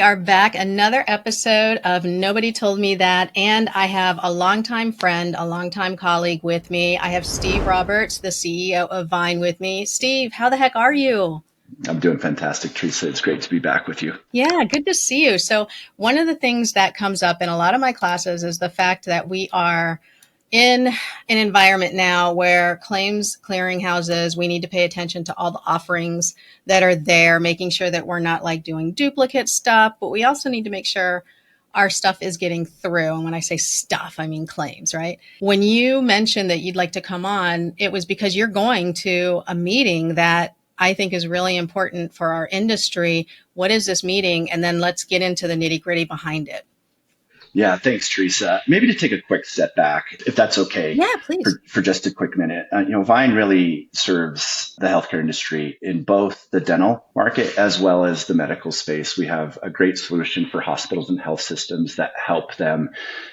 are back. Another episode of Nobody Told Me That. And I have a longtime friend, a longtime colleague with me. I have Steve Roberts, the CEO of Vyne with me. Steve, how the heck are you? I'm doing fantastic, Teresa. It's great to be back with you. Yeah, good to see you. So one of the things that comes up in a lot of my classes is the fact that we are in an environment now where claims clearinghouses, we need to pay attention to all the offerings that are there, making sure that we're not like doing duplicate stuff, but we also need to make sure our stuff is getting through. And when I say stuff, I mean claims, right? When you mentioned that you'd like to come on, it was because you're going to a meeting that I think is really important for our industry. What is this meeting? And then let's get into the nitty gritty behind it. Yeah, thanks, Teresa. Maybe to take a quick step back, if that's okay, Yeah, please. for just a quick minute. Vyne really serves the healthcare industry in both the dental market as well as the medical space. We have a great solution for hospitals and health systems that help them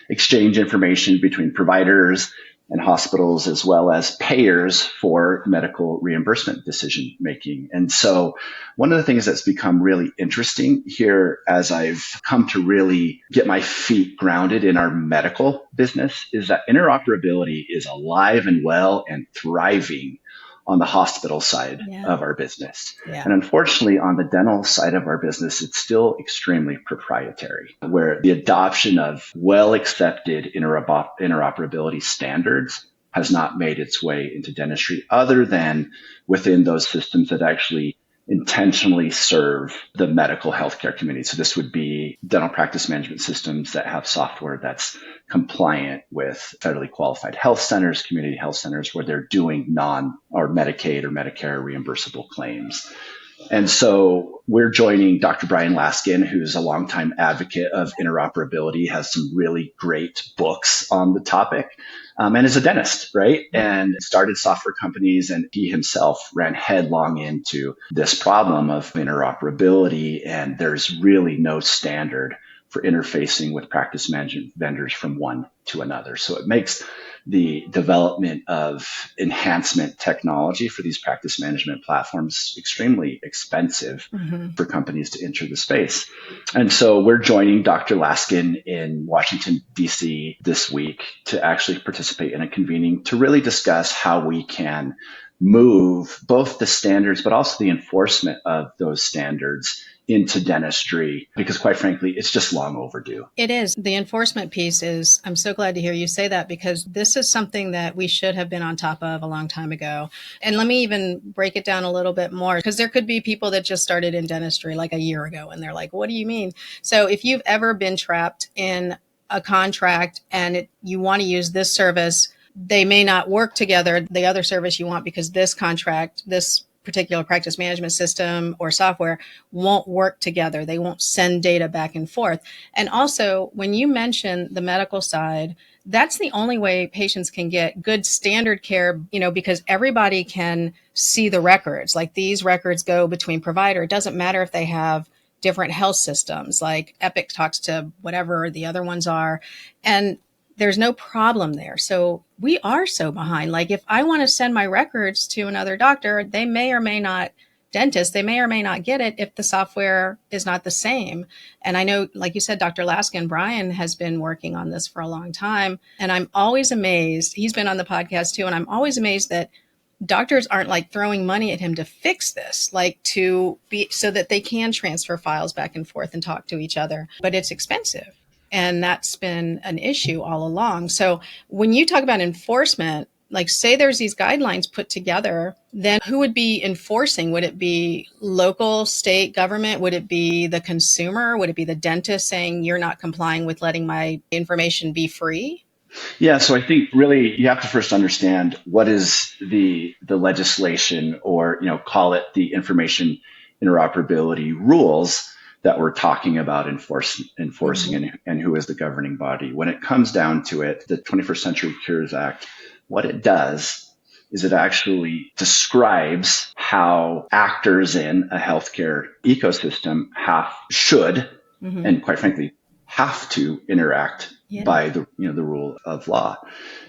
exchange information between providers and hospitals as well as payers for medical reimbursement decision making. And so one of the things that's become really interesting here as I've come to really get my feet grounded in our medical business is that interoperability is alive and well and thriving on the hospital side of our business. Yeah. And unfortunately, on the dental side of our business, it's still extremely proprietary, where the adoption of well-accepted interoperability standards has not made its way into dentistry other than within those systems that actually intentionally serve the medical healthcare community. So this would be dental practice management systems that have software that's compliant with federally qualified health centers, community health centers, where they're doing non or Medicaid or Medicare reimbursable claims. And so we're joining Dr. Brian Laskin, who's a longtime advocate of interoperability, has some really great books on the topic, and is a dentist, right? And started software companies, and he himself ran headlong into this problem of interoperability. And there's really no standard for interfacing with practice management vendors from one to another. So it makes the development of enhancement technology for these practice management platforms extremely expensive for companies to enter the space. And so we're joining Dr. Laskin in Washington, D.C. this week to actually participate in a convening to really discuss how we can move both the standards, but also the enforcement of those standards into dentistry, because quite frankly, it's just long overdue. It is. The enforcement piece is, I'm so glad to hear you say that, because this is something that we should have been on top of a long time ago. And let me even break it down a little bit more, because there could be people that just started in dentistry like a year ago, and they're like, what do you mean? So if you've ever been trapped in a contract and you want to use this service, they may not work together, the other service you want, because this contract, this particular practice management system or software won't work together. They won't send data back and forth. And also, when you mention the medical side, that's the only way patients can get good standard care, because everybody can see the records. Like, these records go between provider. It doesn't matter if they have different health systems, like Epic talks to whatever the other ones are. And there's no problem there. So we are so behind. Like, if I want to send my records to another doctor, they may or may not, dentist, they may or may not get it if the software is not the same. And I know, like you said, Dr. Laskin, Brian has been working on this for a long time. And I'm always amazed. He's been on the podcast too. And I'm always amazed that doctors aren't like throwing money at him to fix this, like to be so that they can transfer files back and forth and talk to each other. But it's expensive. And that's been an issue all along. So when you talk about enforcement, like, say there's these guidelines put together, then who would be enforcing? Would it be local, state government? Would it be the consumer? Would it be the dentist saying you're not complying with letting my information be free? Yeah, so I think really you have to first understand what is the legislation, or call it the information interoperability rules that we're talking about enforcing and who is the governing body. When it comes down to it, the 21st Century Cures Act, what it does is it actually describes how actors in a healthcare ecosystem should, and quite frankly, have to interact by the rule of law.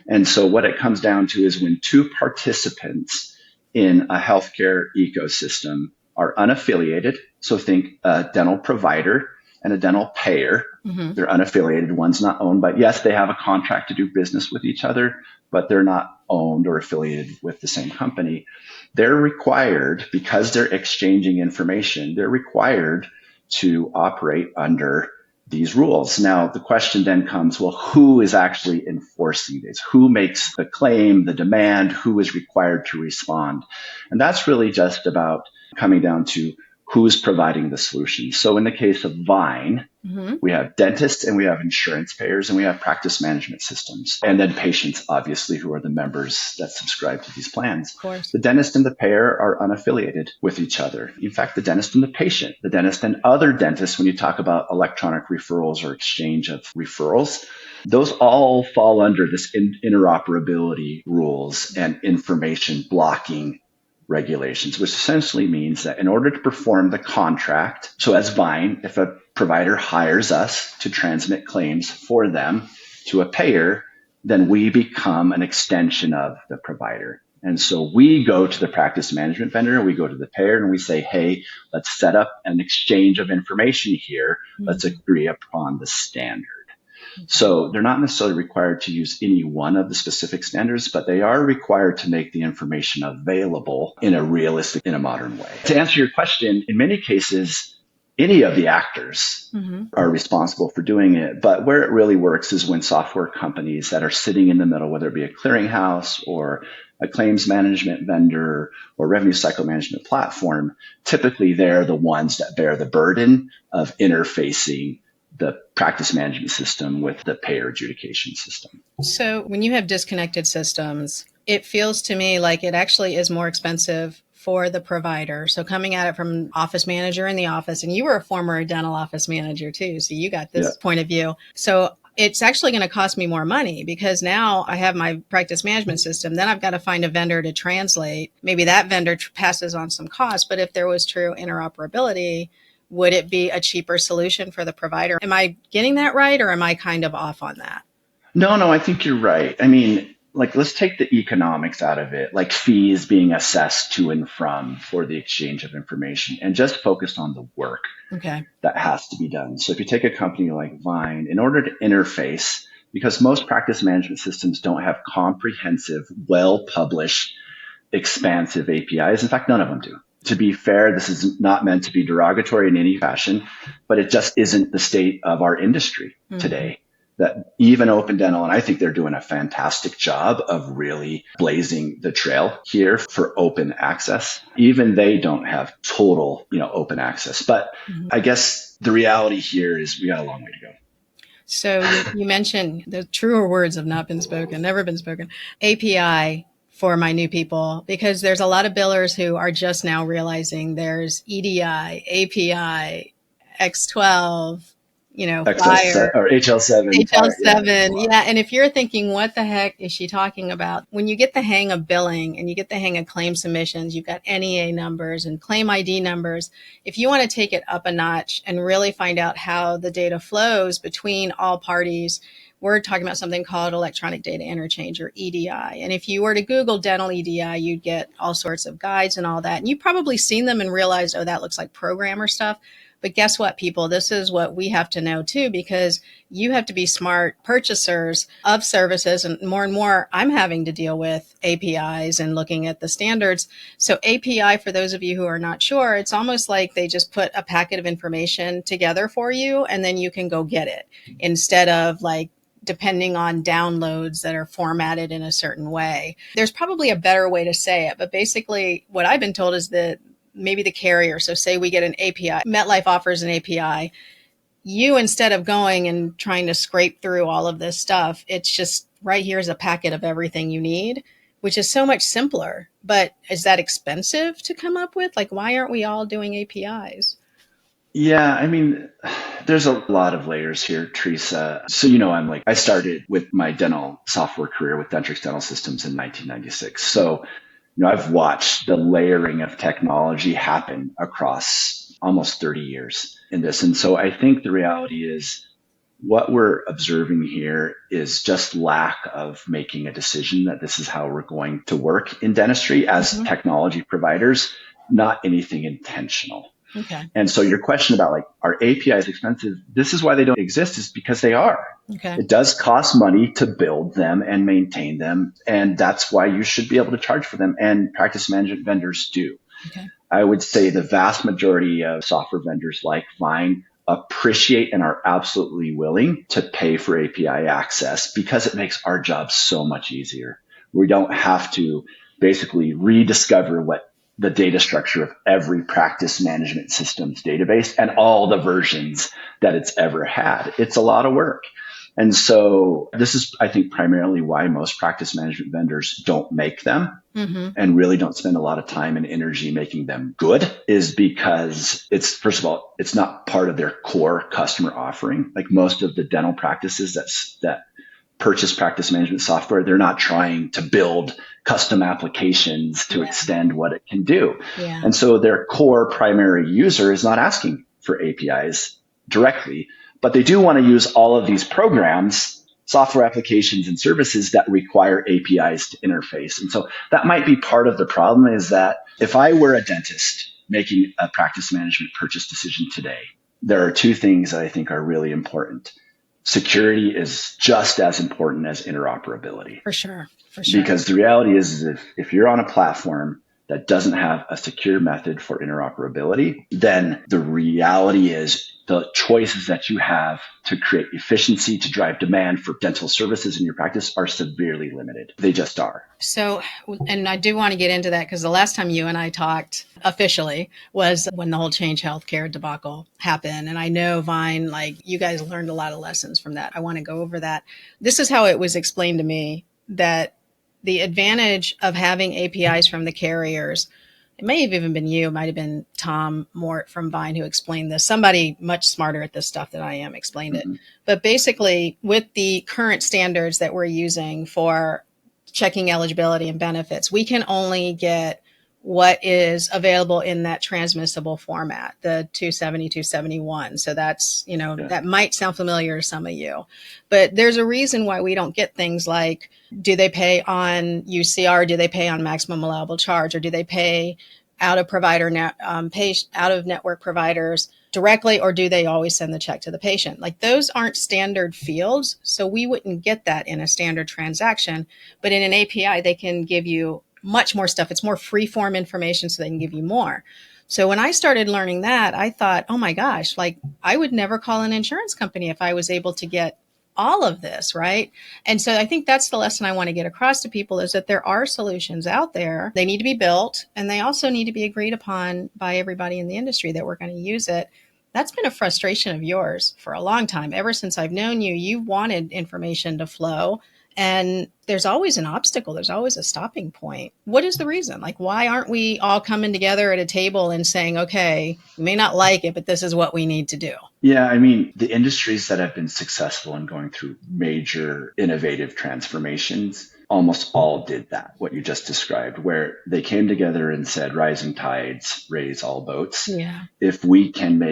And so what it comes down to is when two participants in a healthcare ecosystem are unaffiliated, so think a dental provider and a dental payer. Mm-hmm. They're unaffiliated. One's not owned, but yes, they have a contract to do business with each other, but they're not owned or affiliated with the same company. They're required, because they're exchanging information, they're required to operate under these rules. Now, the question then comes, well, who is actually enforcing this? Who makes the claim, the demand? Who is required to respond? And that's really just about coming down to who's providing the solution. So in the case of Vyne, Mm-hmm. we have dentists and we have insurance payers and we have practice management systems. And then patients, obviously, who are the members that subscribe to these plans. Of course. The dentist and the payer are unaffiliated with each other. In fact, the dentist and the patient, the dentist and other dentists, when you talk about electronic referrals or exchange of referrals, those all fall under this interoperability rules and information blocking regulations, which essentially means that in order to perform the contract, so as Vyne, if a provider hires us to transmit claims for them to a payer, then we become an extension of the provider. And so we go to the practice management vendor, we go to the payer and we say, hey, let's set up an exchange of information here. Let's agree upon the standard. So they're not necessarily required to use any one of the specific standards, but they are required to make the information available in a realistic, in a modern way. To answer your question, in many cases, any of the actors are responsible for doing it. But where it really works is when software companies that are sitting in the middle, whether it be a clearinghouse or a claims management vendor or revenue cycle management platform, typically they're the ones that bear the burden of interfacing the practice management system with the payer adjudication system. So when you have disconnected systems, it feels to me like it actually is more expensive for the provider. So coming at it from office manager in the office, and you were a former dental office manager too, so you got this point of view. So it's actually going to cost me more money because now I have my practice management system. Then I've got to find a vendor to translate. Maybe that vendor passes on some cost, but if there was true interoperability, would it be a cheaper solution for the provider? Am I getting that right, or am I kind of off on that? No, I think you're right. I mean, like, let's take the economics out of it, like fees being assessed to and from for the exchange of information, and just focus on the work that has to be done. So if you take a company like Vyne, in order to interface, because most practice management systems don't have comprehensive, well-published, expansive APIs. In fact, none of them do. To be fair, this is not meant to be derogatory in any fashion, but it just isn't the state of our industry today. That even Open Dental, and I think they're doing a fantastic job of really blazing the trail here for open access. Even they don't have total, open access. But I guess the reality here is we got a long way to go. So you mentioned the truer words have not been spoken, never been spoken. API for my new people, because there's a lot of billers who are just now realizing there's EDI, API, X12, Fire, or HL7. HL7. Yeah. And if you're thinking, what the heck is she talking about? When you get the hang of billing and you get the hang of claim submissions, you've got NEA numbers and claim ID numbers. If you want to take it up a notch and really find out how the data flows between all parties, we're talking about something called electronic data interchange, or EDI. And if you were to Google dental EDI, you'd get all sorts of guides and all that. And you've probably seen them and realized, oh, that looks like programmer stuff. But guess what, people? This is what we have to know too, because you have to be smart purchasers of services. And more, I'm having to deal with APIs and looking at the standards. So API, for those of you who are not sure, it's almost like they just put a packet of information together for you, and then you can go get it, instead of like depending on downloads that are formatted in a certain way. There's probably a better way to say it, but basically what I've been told is that maybe the carrier, so say we get an API, MetLife offers an API, you, instead of going and trying to scrape through all of this stuff, it's just right here's a packet of everything you need, which is so much simpler. But is that expensive to come up with? Like, why aren't we all doing APIs? Yeah, I mean, there's a lot of layers here, Teresa. So, I started with my dental software career with Dentrix Dental Systems in 1996. So, I've watched the layering of technology happen across almost 30 years in this. And so I think the reality is what we're observing here is just lack of making a decision that this is how we're going to work in dentistry as technology providers, not anything intentional. Okay. And so your question about like, are APIs expensive? This is why they don't exist, is because they are. Okay. It does cost money to build them and maintain them. And that's why you should be able to charge for them. And practice management vendors do. Okay. I would say the vast majority of software vendors like Vyne appreciate and are absolutely willing to pay for API access because it makes our job so much easier. We don't have to basically rediscover what the data structure of every practice management systems database and all the versions that it's ever had. It's a lot of work. And so this is, I think, primarily why most practice management vendors don't make them and really don't spend a lot of time and energy making them good, is because it's, first of all, it's not part of their core customer offering. Like most of the dental practices that purchase practice management software, they're not trying to build custom applications to extend what it can do. Yeah. And so their core primary user is not asking for APIs directly, but they do want to use all of these programs, software applications and services that require APIs to interface. And so that might be part of the problem, is that if I were a dentist making a practice management purchase decision today, there are two things that I think are really important. Security is just as important as interoperability. For sure. For sure. Because the reality is if you're on a platform that doesn't have a secure method for interoperability, then the reality is the choices that you have to create efficiency, to drive demand for dental services in your practice are severely limited. They just are. So, and I do want to get into that because the last time you and I talked officially was when the whole Change Healthcare debacle happened. And I know Vyne, like you guys learned a lot of lessons from that. I want to go over that. This is how it was explained to me, that the advantage of having APIs from the carriers, it may have even been you, it might have been Tom Mort from Vyne who explained this. Somebody much smarter at this stuff than I am explained it. But basically, with the current standards that we're using for checking eligibility and benefits, we can only get what is available in that transmissible format, the 270, 271. So that's, that might sound familiar to some of you, but there's a reason why we don't get things like, do they pay on UCR? Do they pay on maximum allowable charge? Or do they pay out of out of network providers directly? Or do they always send the check to the patient? Like those aren't standard fields. So we wouldn't get that in a standard transaction, but in an API, they can give you much more stuff. It's more free form information, so they can give you more. So when I started learning that, I thought, oh my gosh, like I would never call an insurance company if I was able to get all of this, right? And so I think that's the lesson I want to get across to people, is that there are solutions out there. They need to be built, and they also need to be agreed upon by everybody in the industry that we're going to use it. That's been a frustration of yours for a long time. Ever since I've known you, you wanted information to flow. And there's always an obstacle. There's always a stopping point. What is the reason? Like, why aren't we all coming together at a table and saying, okay, we may not like it, but this is what we need to do? Yeah, I mean, the industries that have been successful in going through major innovative transformations almost all did that, what you just described, where they came together and said, rising tides raise all boats. Yeah. If we can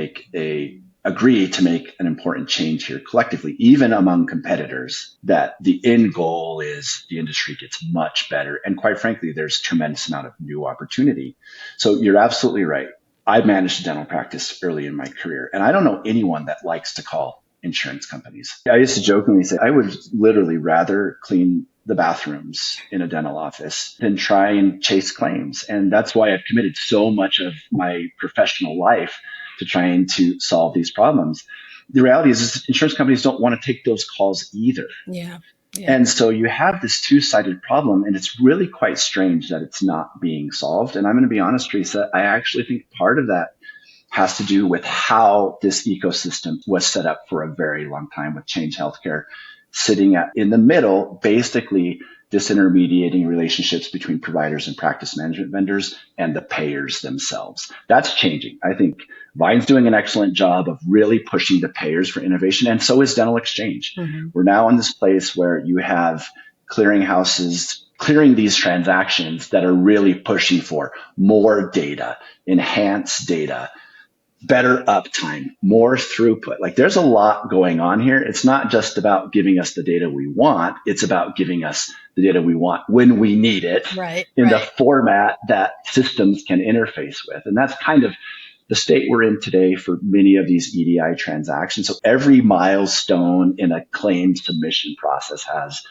agree to make an important change here collectively, even among competitors, that the end goal is the industry gets much better. And quite frankly, there's a tremendous amount of new opportunity. So you're absolutely right. I managed a dental practice early in my career, and I don't know anyone that likes to call insurance companies. I used to jokingly say I would literally rather clean the bathrooms in a dental office than try and chase claims. And that's why I've committed so much of my professional life to trying to solve these problems. The reality is insurance companies don't want to take those calls either. Yeah. And so you have this two-sided problem, and it's really quite strange that it's not being solved. And I'm going to be honest, Teresa, I actually think part of that has to do with how this ecosystem was set up for a very long time, with Change Healthcare sitting in the middle, basically disintermediating relationships between providers and practice management vendors and the payers themselves. That's changing. I think Vyne's doing an excellent job of really pushing the payers for innovation, and so is Dental Exchange. We're now in this place where you have clearinghouses clearing these transactions that are really pushing for more data, enhanced data, better uptime, more throughput. Like there's a lot going on here. It's not just about giving us the data we want. It's about giving us the data we want when we need it, in the format that systems can interface with. And that's kind of the state we're in today for many of these EDI transactions. So every milestone in a claim submission process has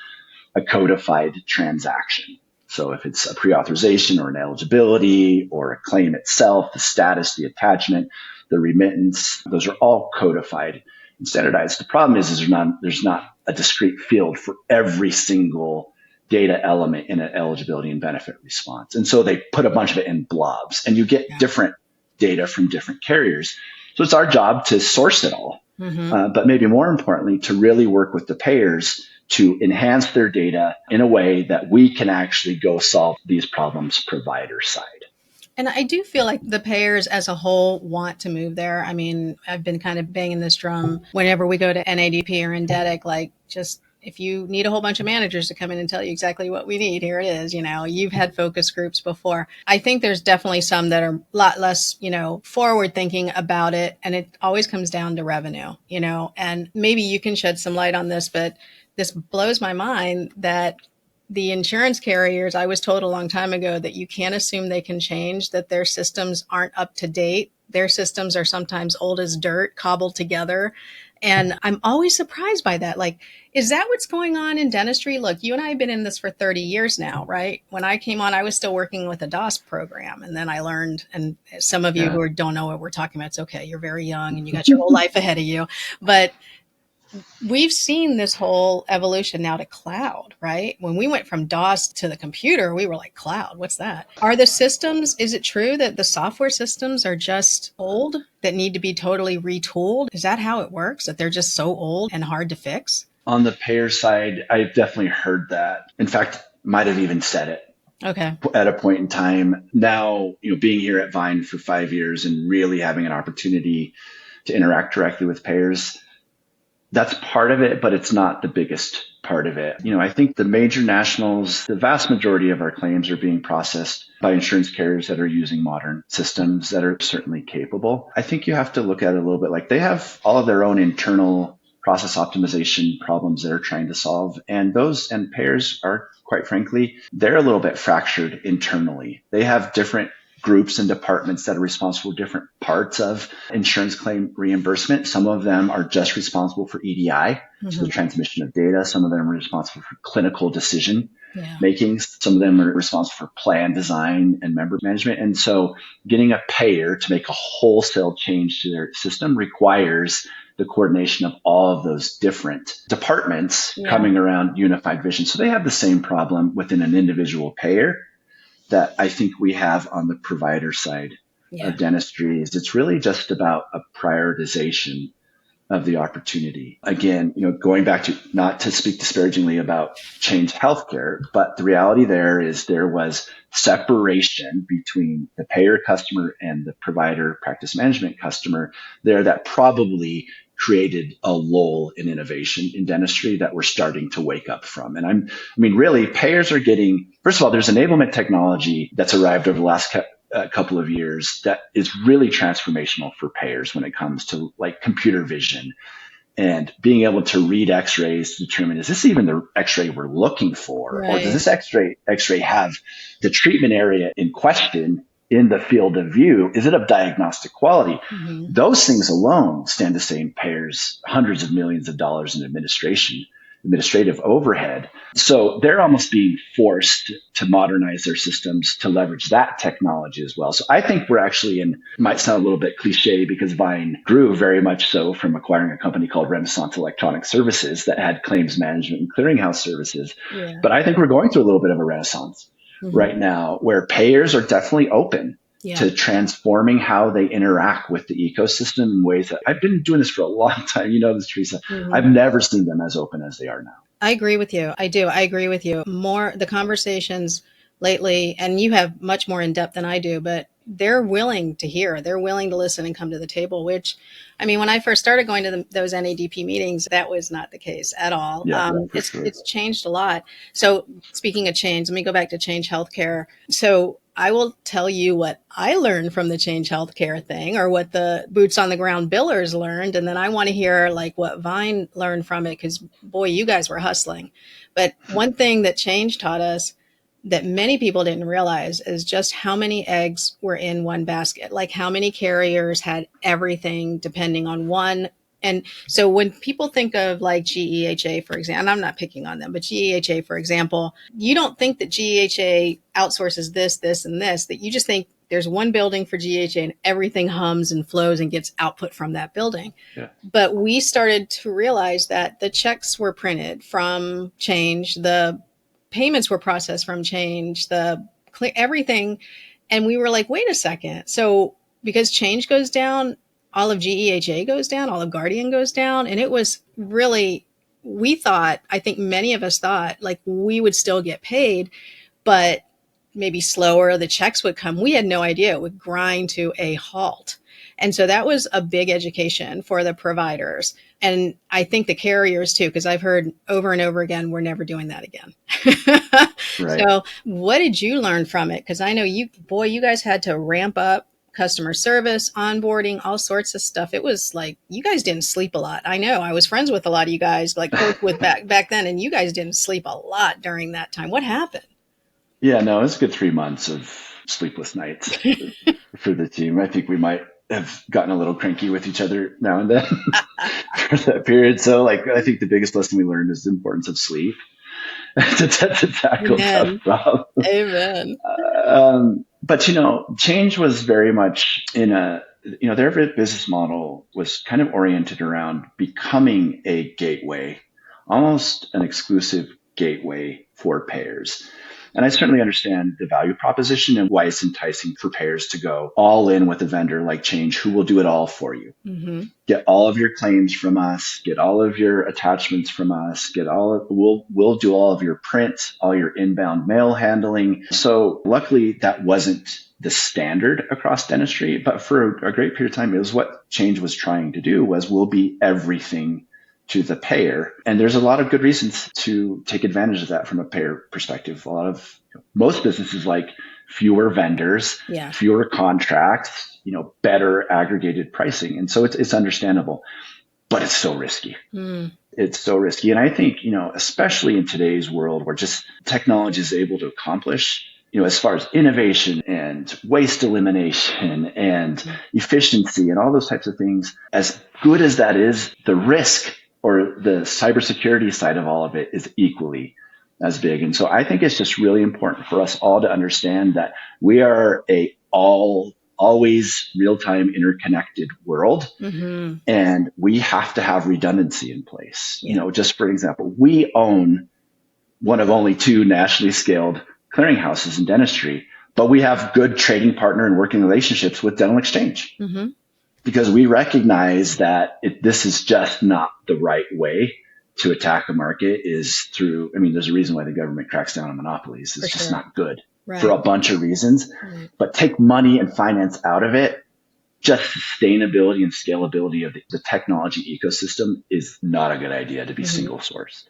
a codified transaction. So if it's a pre-authorization or an eligibility or a claim itself, the status, the attachment, the remittance, those are all codified and standardized. The problem is there's not a discrete field for every single data element in an eligibility and benefit response. And so they put a bunch of it in blobs, and you get different data from different carriers. So it's our job to source it all. But maybe more importantly, to really work with the payers to enhance their data in a way that we can actually go solve these problems provider side. And I do feel like the payers as a whole want to move there. I mean, I've been kind of banging this drum whenever we go to NADP or Indetic, like just if you need a whole bunch of managers to come in and tell you exactly what we need, here it is. You've had focus groups before. I think there's definitely some that are a lot less, forward thinking about it. And it always comes down to revenue, and maybe you can shed some light on this, but this blows my mind that the insurance carriers, I was told a long time ago that you can't assume they can change, that their systems aren't up to date. Their systems are sometimes old as dirt, cobbled together. And I'm always surprised by that. Like, is that what's going on in dentistry? Look, you and I have been in this for 30 years now, right? When I came on, I was still working with a DOS program. And then I learned, and some of you who don't know what we're talking about, it's okay. You're very young and you got your whole life ahead of you. But we've seen this whole evolution now to cloud, right? When we went from DOS to the computer, we were like, cloud, what's that? Are the systems, is it true that the software systems are just old, that need to be totally retooled? Is that how it works, that they're just so old and hard to fix? On the payer side, I've definitely heard that. In fact, might have even said it. Okay. At a point in time. Now, being here at Vyne for 5 years and really having an opportunity to interact directly with payers, that's part of it, but it's not the biggest part of it. I think the major nationals, the vast majority of our claims are being processed by insurance carriers that are using modern systems that are certainly capable. I think you have to look at it a little bit like they have all of their own internal process optimization problems they're trying to solve. And payers are, quite frankly, they're a little bit fractured internally. They have different groups and departments that are responsible for different parts of insurance claim reimbursement. Some of them are just responsible for EDI, so the transmission of data. Some of them are responsible for clinical decision making. Some of them are responsible for plan design and member management. And so getting a payer to make a wholesale change to their system requires the coordination of all of those different departments coming around unified vision. So they have the same problem within an individual payer that I think we have on the provider side of dentistry. Is it's really just about a prioritization of the opportunity. Again, going back to, not to speak disparagingly about Change Healthcare, but the reality there is there was separation between the payer customer and the provider practice management customer there that probably created a lull in innovation in dentistry that we're starting to wake up from. And really, payers are getting, first of all, there's enablement technology that's arrived over the last couple of years that is really transformational for payers when it comes to like computer vision and being able to read x-rays to determine, is this even the x-ray we're looking for? Right. Or does this x-ray have the treatment area in question in the field of view? Is it of diagnostic quality? Mm-hmm. Those things alone stand to save payers hundreds of millions of dollars in administrative overhead. So they're almost being forced to modernize their systems to leverage that technology as well. So I think we're actually it might sound a little bit cliche because Vyne grew very much so from acquiring a company called Renaissance Electronic Services that had claims management and clearinghouse services. Yeah. But I think we're going through a little bit of a renaissance right now where payers are definitely open to transforming how they interact with the ecosystem in ways that I've been doing this for a long time. You know this, Teresa. I've never seen them as open as they are now. I agree with you. I do. I agree with you. More the conversations lately, and you have much more in depth than I do, but they're willing to hear. They're willing to listen and come to the table, which, when I first started going to those NADP meetings, that was not the case at all. Yeah, it's changed a lot. So speaking of change, let me go back to Change Healthcare. So I will tell you what I learned from the Change Healthcare thing or what the boots on the ground billers learned. And then I want to hear like what Vyne learned from it because boy, you guys were hustling. But one thing that Change taught us that many people didn't realize is just how many eggs were in one basket, like how many carriers had everything depending on one. And so when people think of like GEHA, for example, and I'm not picking on them, but GEHA, for example, you don't think that GEHA outsources this, this, and this, that you just think there's one building for GEHA and everything hums and flows and gets output from that building. Yeah. But we started to realize that the checks were printed from Change, the payments were processed from Change, the everything. And we were like, wait a second. So because Change goes down, all of GEHA goes down, all of Guardian goes down. And it was really, we thought, I think many of us thought like we would still get paid, but maybe slower, the checks would come. We had no idea it would grind to a halt. And so that was a big education for the providers. And I think the carriers too, because I've heard over and over again, we're never doing that again. Right. So what did you learn from it? Because I know you guys had to ramp up customer service, onboarding, all sorts of stuff. It was like, you guys didn't sleep a lot. I know I was friends with a lot of you guys, like with back then, and you guys didn't sleep a lot during that time. What happened? Yeah, no, it was a good 3 months of sleepless nights for the team. I think we might have gotten a little cranky with each other now and then for that period. So, like, I think the biggest lesson we learned is the importance of sleep to tackle Amen. tough problems. Amen. But Change was very much their business model was kind of oriented around becoming a gateway, almost an exclusive gateway for payers. And I certainly understand the value proposition and why it's enticing for payers to go all in with a vendor like Change, who will do it all for you. Mm-hmm. Get all of your claims from us, get all of your attachments from us, we'll do all of your print, all your inbound mail handling. So luckily that wasn't the standard across dentistry, but for a great period of time, it was what Change was trying to do was we'll be everything to the payer. And there's a lot of good reasons to take advantage of that from a payer perspective. Most businesses like fewer vendors, fewer contracts, better aggregated pricing. And so it's understandable, but it's so risky. It's so risky. And I think, especially in today's world where just technology is able to accomplish, as far as innovation and waste elimination and efficiency and all those types of things, as good as that is, the risk or the cybersecurity side of all of it is equally as big. And so I think it's just really important for us all to understand that we are always real-time interconnected world. Mm-hmm. And we have to have redundancy in place. Yeah. Just for example, we own one of only 2 nationally scaled clearinghouses in dentistry, but we have good trading partner and working relationships with Dental Exchange. Mm-hmm. Because we recognize that this is just not the right way to attack a market is through, there's a reason why the government cracks down on monopolies. It's just not good for a bunch of reasons. Right. But take money and finance out of it, just sustainability and scalability of the technology ecosystem is not a good idea to be single sourced.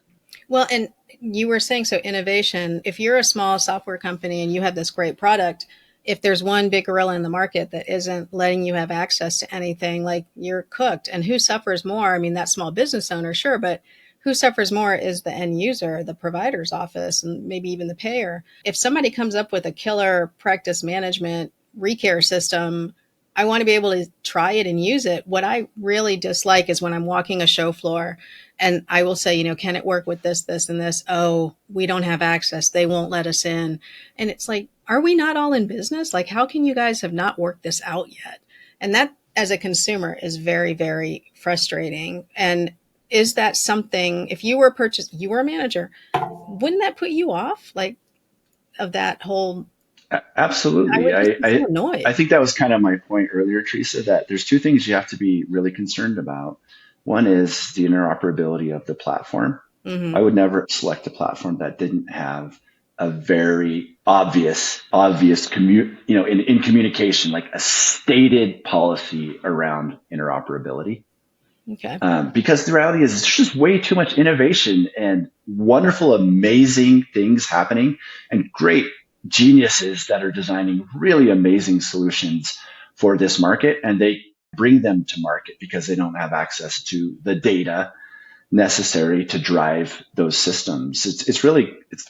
Well, and you were saying, so innovation, if you're a small software company and you have this great product, if there's one big gorilla in the market that isn't letting you have access to anything, like you're cooked. And who suffers more? That small business owner, sure, but who suffers more is the end user, the provider's office, and maybe even the payer. If somebody comes up with a killer practice management recare system, I want to be able to try it and use it. What I really dislike is when I'm walking a show floor and I will say, can it work with this, this, and this? Oh, we don't have access. They won't let us in. And it's like, are we not all in business? Like, how can you guys have not worked this out yet? And that, as a consumer, is very, very frustrating. And is that something, if you were a manager, wouldn't that put you off, like, of that whole? Absolutely. I think that was kind of my point earlier, Teresa, that there's 2 things you have to be really concerned about. One is the interoperability of the platform. Mm-hmm. I would never select a platform that didn't have a very obvious in communication, like a stated policy around interoperability. Okay. Because the reality is it's just way too much innovation and wonderful, amazing things happening and great geniuses that are designing really amazing solutions for this market. And they bring them to market because they don't have access to the data necessary to drive those systems. It's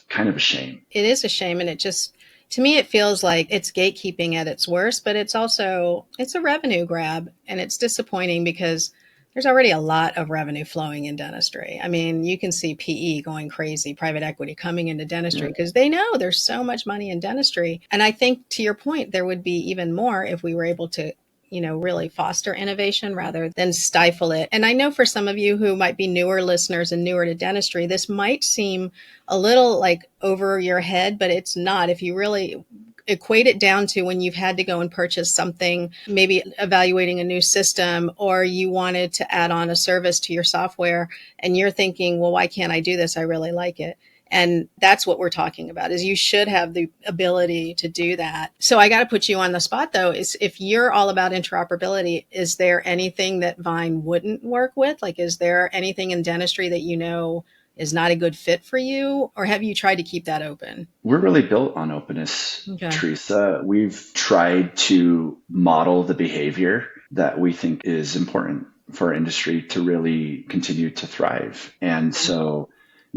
kind of a shame. It is a shame. And to me, it feels like it's gatekeeping at its worst, but it's a revenue grab. And it's disappointing because there's already a lot of revenue flowing in dentistry. I mean, you can see PE going crazy, private equity coming into dentistry because they know there's so much money in dentistry. And I think to your point, there would be even more if we were able to really foster innovation rather than stifle it. And I know for some of you who might be newer listeners and newer to dentistry, this might seem a little like over your head, but it's not. If you really equate it down to when you've had to go and purchase something, maybe evaluating a new system, or you wanted to add on a service to your software and you're thinking, well, why can't I do this? I really like it. And that's what we're talking about, is you should have the ability to do that. So I got to put you on the spot, though, is if you're all about interoperability, is there anything that Vyne wouldn't work with? Like, is there anything in dentistry that is not a good fit for you? Or have you tried to keep that open? We're really built on openness, Okay. Teresa. We've tried to model the behavior that we think is important for our industry to really continue to thrive. And so,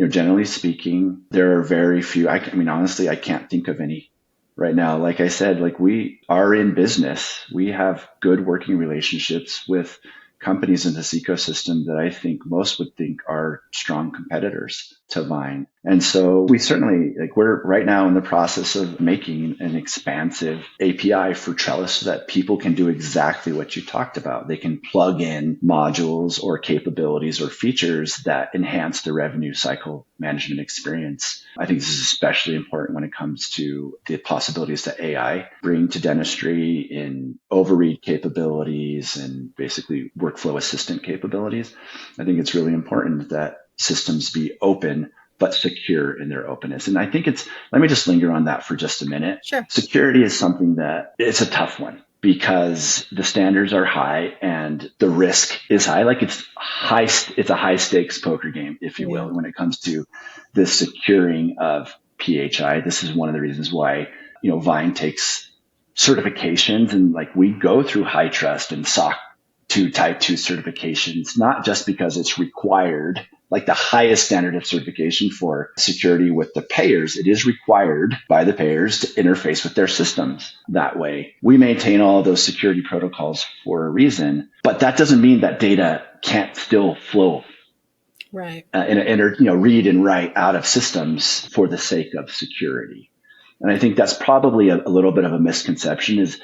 generally speaking, there are very few. I mean, honestly, I can't think of any right now. Like I said, like we are in business. We have good working relationships with companies in this ecosystem that I think most would think are strong competitors to Vyne. And so we certainly, we're right now in the process of making an expansive API for Trellis so that people can do exactly what you talked about. They can plug in modules or capabilities or features that enhance the revenue cycle management experience. I think this is especially important when it comes to the possibilities that AI bring to dentistry in overread capabilities and basically workflow assistant capabilities. I think it's really important that systems be open but secure in their openness. And I think let me just linger on that for just a minute. Sure. Security is something that it's a tough one because the standards are high and the risk is high. Like it's a high stakes poker game, if you will, when it comes to the securing of PHI. This is one of the reasons why, Vyne takes certifications and we go through high trust and SOC 2 type 2 certifications, not just because it's required, like the highest standard of certification for security with the payers. It is required by the payers to interface with their systems that way. We maintain all of those security protocols for a reason, but that doesn't mean that data can't still flow. Right. And read and write out of systems for the sake of security. And I think that's probably a little bit of a misconception is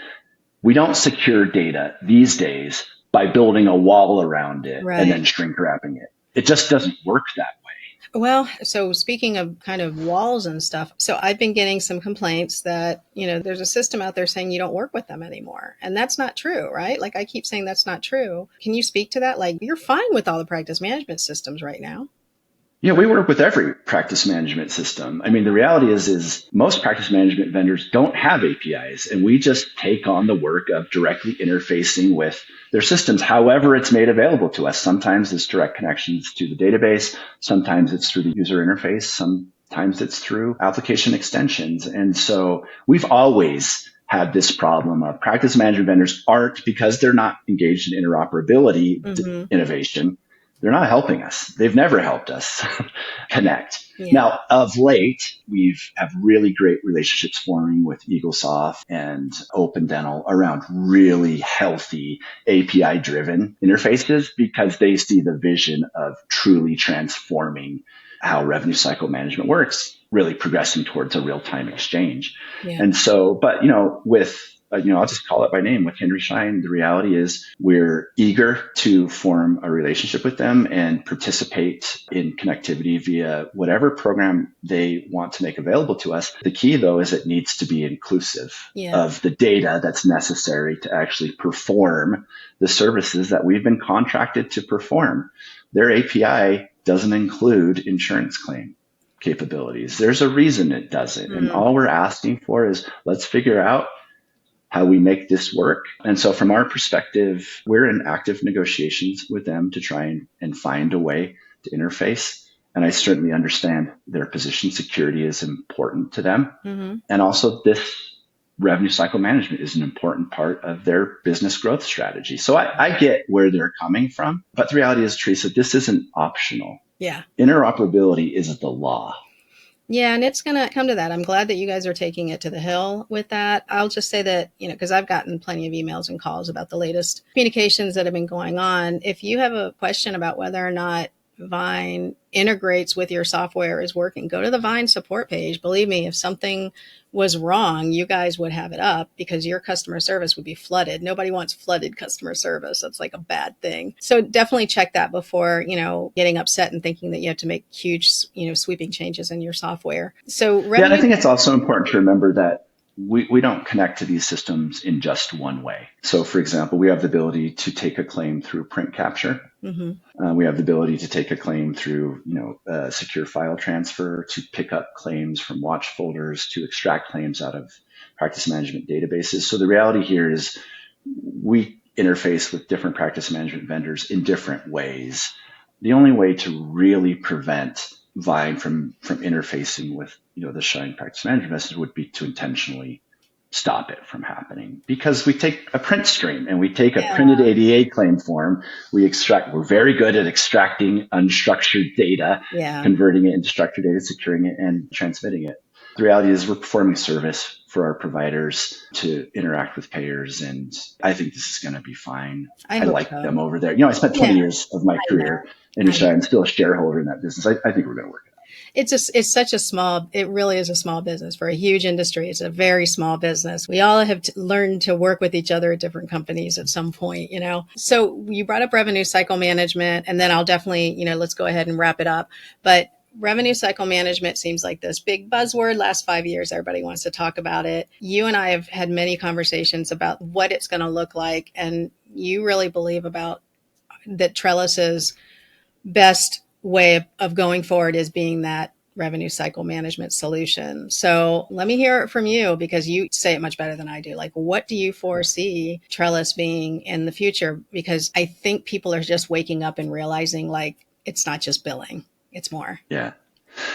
we don't secure data these days by building a wall around it and then shrink wrapping it. It just doesn't work that way. Well, so speaking of kind of walls and stuff, so I've been getting some complaints that, there's a system out there saying you don't work with them anymore. And that's not true, right? Like I keep saying that's not true. Can you speak to that? Like you're fine with all the practice management systems right now. Yeah, we work with every practice management system. I mean, the reality is most practice management vendors don't have APIs, and we just take on the work of directly interfacing with their systems, however it's made available to us. Sometimes it's direct connections to the database. Sometimes it's through the user interface. Sometimes it's through application extensions. And so we've always had this problem of practice management vendors aren't, because they're not engaged in interoperability innovation, they're not helping us. They've never helped us connect. Yeah. Now, of late, we've have really great relationships forming with EagleSoft and Open Dental around really healthy API-driven interfaces because they see the vision of truly transforming how revenue cycle management works, really progressing towards a real-time exchange. Yeah. And so, but, with I'll just call it by name. With Henry Schein, the reality is we're eager to form a relationship with them and participate in connectivity via whatever program they want to make available to us. The key, though, is it needs to be inclusive of the data that's necessary to actually perform the services that we've been contracted to perform. Their API doesn't include insurance claim capabilities. There's a reason it doesn't. And all we're asking for is let's figure out how we make this work. And so from our perspective, we're in active negotiations with them to try and find a way to interface. And I certainly understand their position. Security is important to them. And also this revenue cycle management is an important part of their business growth strategy. So I get where they're coming from, but the reality is, Teresa, this isn't optional. Yeah. Interoperability is the law. Yeah, and it's going to come to that. I'm glad that you guys are taking it to the hill with that. I'll just say that, because I've gotten plenty of emails and calls about the latest communications that have been going on. If you have a question about whether or not Vyne integrates with your software is working, go to the Vyne support page. Believe me, if something was wrong, you guys would have it up because your customer service would be flooded. Nobody wants flooded customer service. That's like a bad thing. So definitely check that before, getting upset and thinking that you have to make huge, sweeping changes in your software. So Yeah, and I revenue. think it's also important to remember that we don't connect to these systems in just one way. So, for example, we have the ability to take a claim through print capture. Mm-hmm. We have the ability to take a claim through, secure file transfer, to pick up claims from watch folders, to extract claims out of practice management databases. So the reality here is we interface with different practice management vendors in different ways. The only way to really prevent Vyne from interfacing with the Shine practice management message would be to intentionally stop it from happening, because we take a print stream and we take a printed ADA claim form. We're very good at extracting unstructured data, converting it into structured data, securing it, and transmitting it. The reality is we're performing service for our providers to interact with payers, and I think this is going to be fine. I like them over there. I spent 20 years of my career in Shine. I'm still a shareholder in that business. I think we're going to work it out. It really is a small business for a huge industry. It's a very small business. We all have learned to work with each other at different companies at some point, So you brought up revenue cycle management, and then I'll definitely, let's go ahead and wrap it up. But revenue cycle management seems like this big buzzword. Last 5 years, everybody wants to talk about it. You and I have had many conversations about what it's going to look like. And you really believe about that Trellis's best way of going forward is being that revenue cycle management solution. So let me hear it from you, because you say it much better than I do. Like, what do you foresee Trellis being in the future? Because I think people are just waking up and realizing, like, it's not just billing, it's more. Yeah.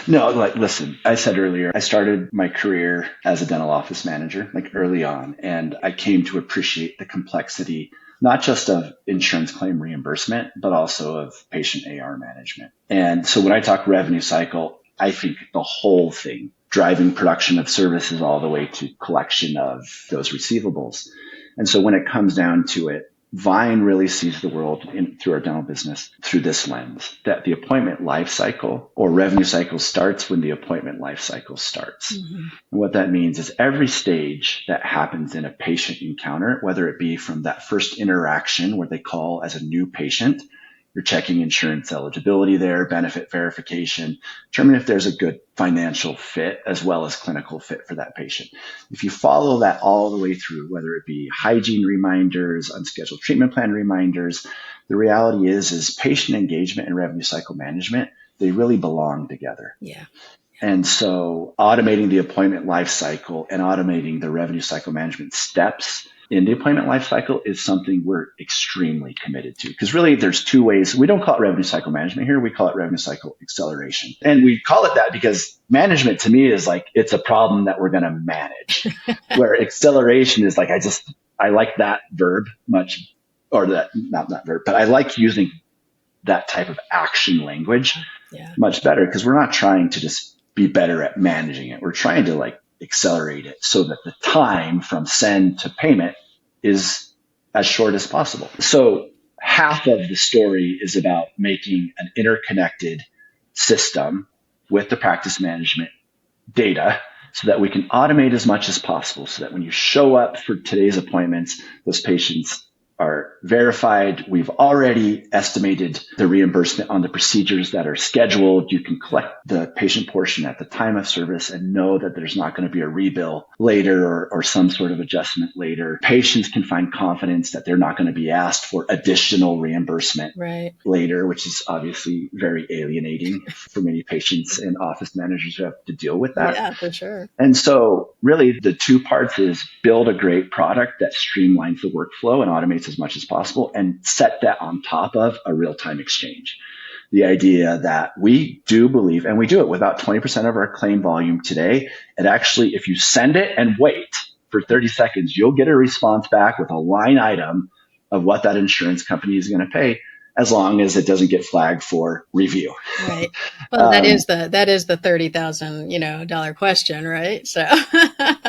No, listen, I said earlier, I started my career as a dental office manager, early on, and I came to appreciate the complexity, not just of insurance claim reimbursement, but also of patient AR management. And so when I talk revenue cycle, I think the whole thing, driving production of services all the way to collection of those receivables. And so when it comes down to it, Vyne really sees the world through our dental business through this lens, that the appointment life cycle or revenue cycle starts when the appointment life cycle starts. Mm-hmm. And what that means is every stage that happens in a patient encounter, whether it be from that first interaction where they call as a new patient, you're checking insurance eligibility there, benefit verification, determine if there's a good financial fit as well as clinical fit for that patient. If you follow that all the way through, whether it be hygiene reminders, unscheduled treatment plan reminders, the reality is patient engagement and revenue cycle management, they really belong together. Yeah. And so automating the appointment life cycle and automating the revenue cycle management steps in the appointment life cycle is something we're extremely committed to, because really there's two ways. We don't call it revenue cycle management here. We call it revenue cycle acceleration. And we call it that because management to me is like, it's a problem that we're going to manage, where acceleration is like, I like that verb much, or that, not that verb, but I like using that type of action language much better, because we're not trying to just be better at managing it. We're trying to accelerate it so that the time from send to payment is as short as possible. So half of the story is about making an interconnected system with the practice management data so that we can automate as much as possible, so that when you show up for today's appointments, those patients are verified. We've already estimated the reimbursement on the procedures that are scheduled. You can collect the patient portion at the time of service and know that there's not going to be a rebill later or some sort of adjustment later. Patients can find confidence that they're not going to be asked for additional reimbursement later, which is obviously very alienating for many patients and office managers who have to deal with that. Yeah, for sure. And so really the two parts is build a great product that streamlines the workflow and automates as much as possible, and set that on top of a real-time exchange. The idea that we do believe, and we do it with about 20% of our claim volume today, and actually if you send it and wait, for 30 seconds, you'll get a response back with a line item of what that insurance company is going to pay, as long as it doesn't get flagged for review. Right. Well, that is the $30,000, dollar question, right? So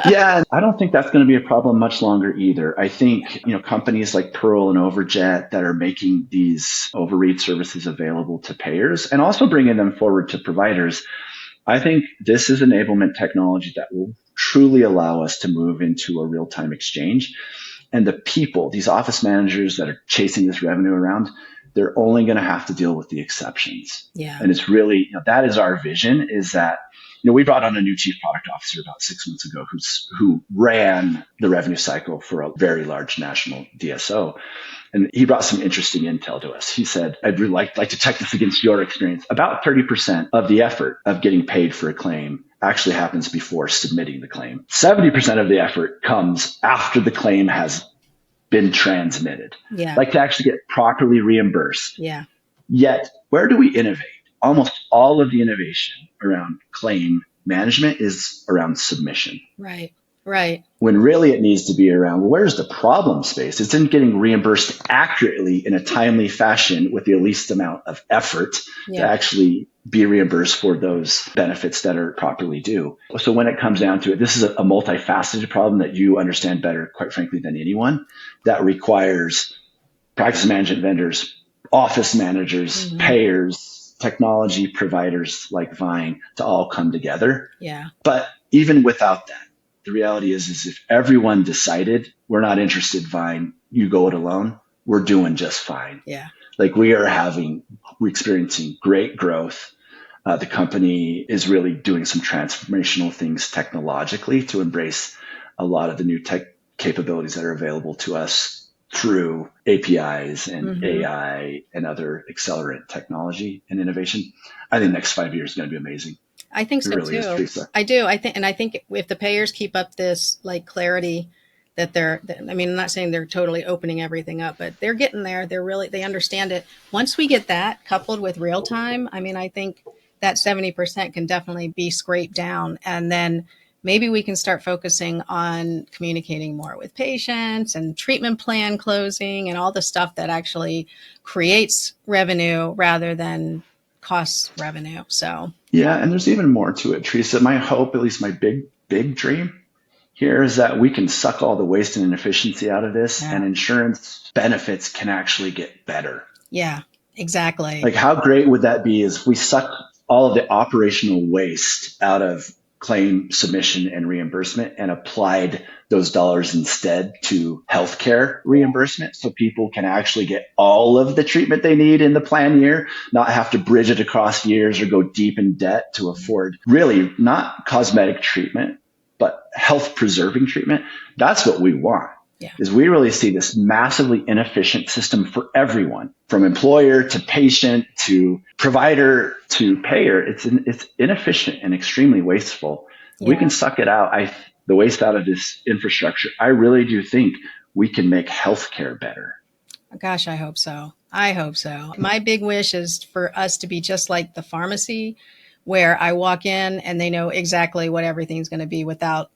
Yeah, I don't think that's going to be a problem much longer either. I think, companies like Pearl and Overjet that are making these overread services available to payers and also bringing them forward to providers, I think this is enablement technology that will truly allow us to move into a real-time exchange. And the people, these office managers that are chasing this revenue around, they're only going to have to deal with the exceptions. Yeah. And it's really, that is our vision, is that, we brought on a new chief product officer about 6 months ago who ran the revenue cycle for a very large national DSO. And he brought some interesting intel to us. He said, I'd really like to check this against your experience. About 30% of the effort of getting paid for a claim actually happens before submitting the claim. 70% of the effort comes after the claim has been transmitted. Yeah. Like to actually get properly reimbursed. Yeah. Yet, where do we innovate? Almost all of the innovation around claim management is around submission. Right. Right. When really it needs to be around, well, where's the problem space? It's in getting reimbursed accurately in a timely fashion with the least amount of effort to actually be reimbursed for those benefits that are properly due. So when it comes down to it, this is a multifaceted problem that you understand better, quite frankly, than anyone, that requires practice management vendors, office managers, payers, technology providers like Vyne to all come together. Yeah. But even without that, the reality is if everyone decided we're not interested, Vyne, you go it alone, we're doing just fine. Yeah. Like we're experiencing great growth. The company is really doing some transformational things technologically to embrace a lot of the new tech capabilities that are available to us through APIs and AI and other accelerant technology and innovation. I think the next 5 years is going to be amazing. I think so really too. is, Teresa. I do. I think if the payers keep up this like clarity that I'm not saying they're totally opening everything up, but they're getting there. They understand it. Once we get that coupled with real time, I think that 70% can definitely be scraped down. And then maybe we can start focusing on communicating more with patients and treatment plan closing and all the stuff that actually creates revenue rather than costs revenue. So yeah, and there's even more to it, Teresa. My hope, at least my big dream here, is that we can suck all the waste and inefficiency out of this, and insurance benefits can actually get better. Yeah, exactly. Like how great would that be if we suck all of the operational waste out of claim submission and reimbursement and applied those dollars instead to healthcare reimbursement so people can actually get all of the treatment they need in the plan year, not have to bridge it across years or go deep in debt to afford really not cosmetic treatment, but health preserving treatment. That's what we want. Yeah. Is we really see this massively inefficient system for everyone, from employer to patient to provider to payer. It's inefficient and extremely wasteful. Yeah. We can suck it out. The waste out of this infrastructure. I really do think we can make healthcare better. Gosh, I hope so. I hope so. My big wish is for us to be just like the pharmacy, where I walk in and they know exactly what everything's going to be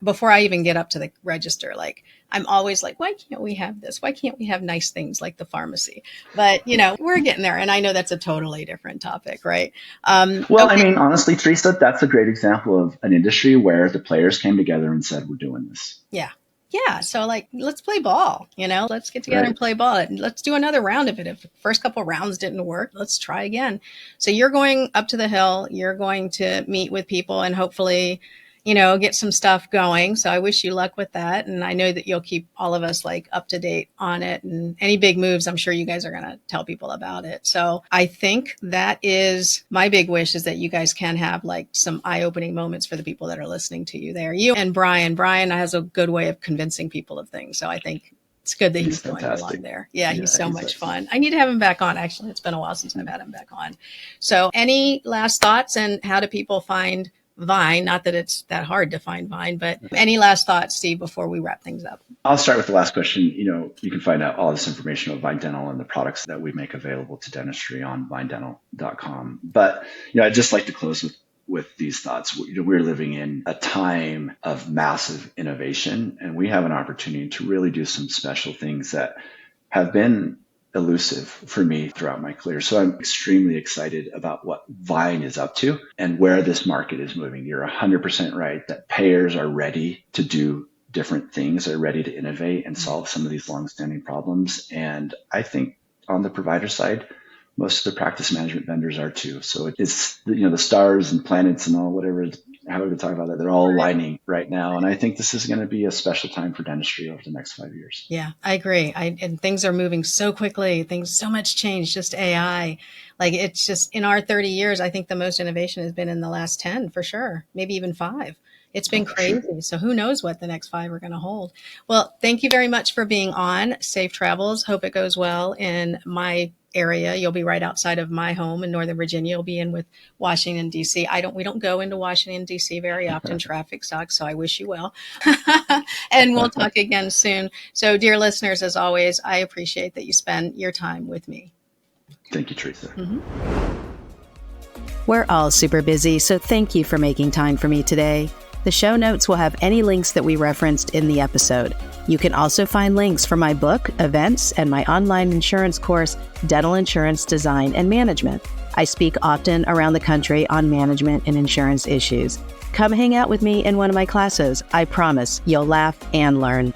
before I even get up to the register. Like, I'm always like, why can't we have this? Why can't we have nice things like the pharmacy? But, we're getting there. And I know that's a totally different topic, right? Okay. Honestly, Teresa, that's a great example of an industry where the players came together and said, we're doing this. Yeah. Yeah. So let's play ball, let's get together and play ball. Let's do another round of it. If the first couple of rounds didn't work, let's try again. So you're going up to the hill, you're going to meet with people and hopefully, get some stuff going. So I wish you luck with that. And I know that you'll keep all of us up to date on it, and any big moves, I'm sure you guys are going to tell people about it. So I think that is my big wish, is that you guys can have some eye-opening moments for the people that are listening to you there. You and Brian has a good way of convincing people of things. So I think it's good that he's going along there. Yeah, he's so much fun. I need to have him back on. Actually, it's been a while since I've had him back on. So any last thoughts, and how do people find Vyne? Not that it's that hard to find Vyne, but any last thoughts, Steve, before we wrap things up? I'll start with the last question. You can find out all this information about Vyne Dental and the products that we make available to dentistry on vynedental.com. But, I'd just like to close with with these thoughts. We're living in a time of massive innovation, and we have an opportunity to really do some special things that have been elusive for me throughout my career. So I'm extremely excited about what Vyne is up to and where this market is moving. You're 100% right that payers are ready to do different things. They're ready to innovate and solve some of these longstanding problems. And I think on the provider side, most of the practice management vendors are too. So it's, the stars and planets and all, whatever, however to talk about that, they're all aligning right now. And I think this is going to be a special time for dentistry over the next 5 years. Yeah, I agree. And things are moving so quickly. So much change, just AI. Like it's just in our 30 years, I think the most innovation has been in the last 10 for sure, maybe even 5. It's been crazy. Sure. So who knows what the next 5 are going to hold. Well, thank you very much for being on. Safe travels. Hope it goes well in my area. You'll be right outside of my home in Northern Virginia. You'll be in with Washington, D.C. We don't go into Washington, D.C. very often. Traffic sucks, so I wish you well. And we'll talk again soon. So dear listeners, as always, I appreciate that you spend your time with me. Thank you, Teresa. We're all super busy, so thank you for making time for me today. The show notes will have any links that we referenced in the episode. You can also find links for my book, events, and my online insurance course, Dental Insurance Design and Management. I speak often around the country on management and insurance issues. Come hang out with me in one of my classes. I promise you'll laugh and learn.